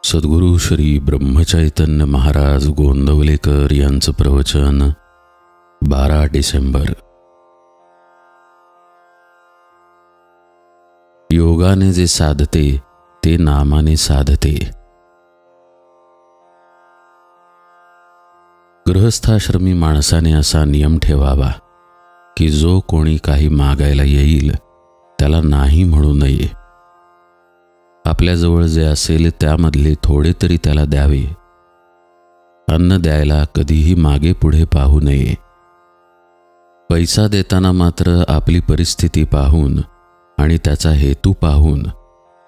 सद्गुरु श्री ब्रह्मचैतन्य महाराज गोंदवलेकर यांचं प्रवचन 12 डिसेंबर। योगाने जे साधते ते नामाने साधते। गृहस्थाश्रमी माणसाने असा नियम ठेवावा की जो कोणी काही मागायला येईल त्याला नाही म्हणू नये। आपल्याजवळ जे असेल त्यामधले थोडे तरी त्याला द्यावे। अन्न द्यायला कधीही मागे पुढे पाहू नये। पैसा देताना मात्र आपली परिस्थिती पाहून आणि त्याचा हेतू पाहून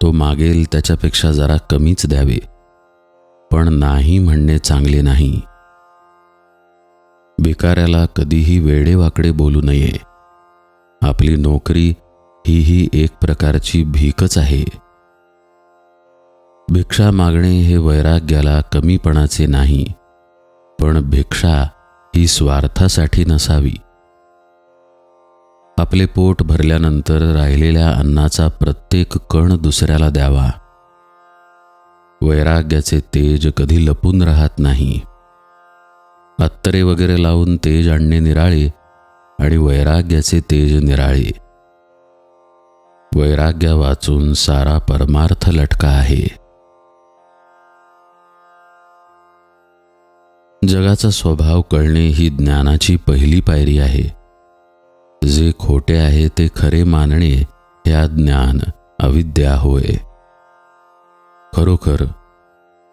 तो मागेल त्याच्यापेक्षा जरा कमीच द्यावे, पण नाही म्हणणे चांगले नाही। भिकाऱ्याला कधीही वेडेवाकडे बोलू नये। आपली नोकरी ही एक प्रकारची भीकच आहे। भिक्षा मागणे हे वैराग्याला कमीपणाचे नाही, पण भिक्षा ही स्वार्थासाठी नसावी। आपले पोट भरल्यानंतर राहिलेल्या अन्नाचा प्रत्येक कण दुसऱ्याला द्यावा। वैराग्याचे तेज कधी लपून राहत नाही। अत्तरे वगैरे लावून तेज आणणे निराळे आणि वैराग्याचे तेज निराळे। वैराग्या वाचून सारा परमार्थ लटका आहे। जगाचा स्वभाव कळणे ही ज्ञानाची पहिली पायरी आहे। जे खोटे आहे ते खरे मानणे हे अज्ञान, अविद्या होय। खरोखर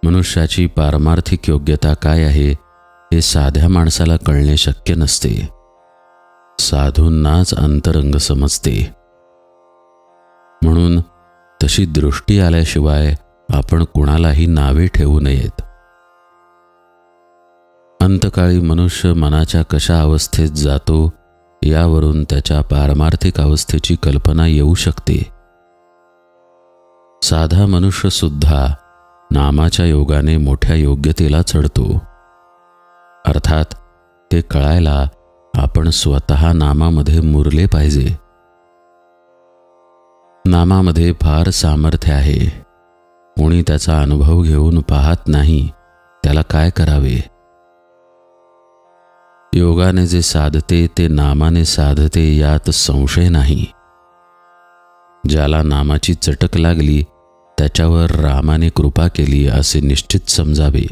मनुष्याची पारमार्थिक योग्यता काय आहे हे साध्या माणसाला कळणे शक्य नसते। साधूंनाच अंतरंग समजते। म्हणून तशी दृष्टी आल्याशिवाय आपण कुणालाही नावे ठेवू नयेत। अंतकाळी मनुष्य मनाच्या कशा अवस्थेत जातो यावरून त्याच्या पारमार्थिक अवस्थेची कल्पना येऊ शकते। साधा मनुष्य सुद्धा नामाच्या योगाने मोठ्या योग्यतेला चढतो। अर्थात ते कळायला आपण स्वतः नामामध्ये मुरले पाहिजे। नामामध्ये फार सामर्थ्य आहे। कोणी त्याचा अनुभव घेऊन पाहत नाही, त्याला काय करावे? योगाने जे साधते ते नामाने साधते यात संशय नाही। ज्याला नामाची चटक लागली त्याच्यावर रामाने कृपा केली असे निश्चित समजावे।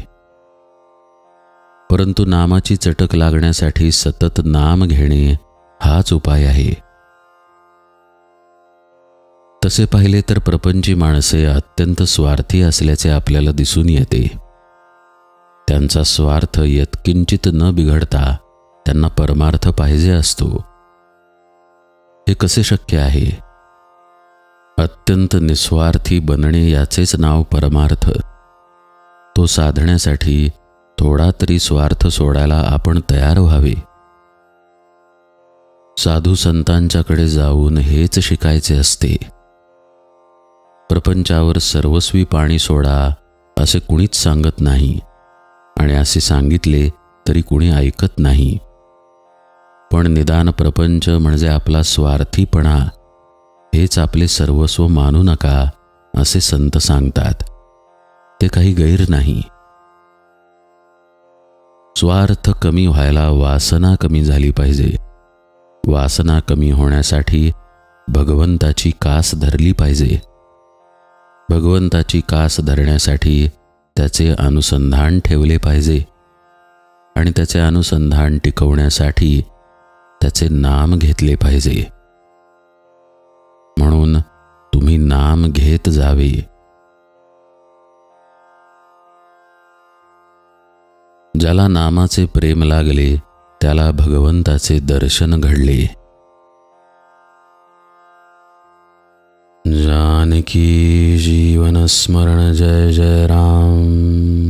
परंतु नामाची चटक लागण्यासाठी सतत नाम घेणे हाच उपाय आहे। तसे पाहिले तर प्रपंची माणसे अत्यंत स्वार्थी असल्याचे आपल्याला दिसून येते। त्यांचा स्वार्थ यत्किंचित न बिघडता त्यांना परमार्थ पाहिजे असतो। हे कसे शक्य आहे? अत्यंत निस्वार्थी बनणे याचेच नाव परमार्थ। तो साधण्यासाठी थोडा तरी स्वार्थ सोडायला आपण तयार व्हावे। साधू संतांच्याकडे जाऊन हेच शिकायचे असते। प्रपंचावर सर्वस्वी पाणी सोडा असे कुणीच सांगत नाही, आणि असे सांगितले तरी कुणी ऐकत नाही। पण निदान प्रपंच म्हणजे आपला स्वार्थीपणा हेच आपले सर्वस्व मानू नका असे संत सांगतात। ते काही गैर नाही। स्वार्थ कमी व्हायला वासना कमी झाली पाहिजे। वासना कमी होण्यासाठी भगवंताची कास धरली पाहिजे। भगवंताची कास धरण्यासाठी त्याचे अनुसंधान ठेवले पाहिजे, आणि त्याचे अनुसंधान टिकवण्यासाठी त्याचे नाम घेतले पाहिजे। म्हणून तुम्ही नाम घेत जावे। ज्याला नामाचे प्रेम लागले त्याला भगवंताचे दर्शन घडले। जानकी जीवन स्मरण जय जय राम।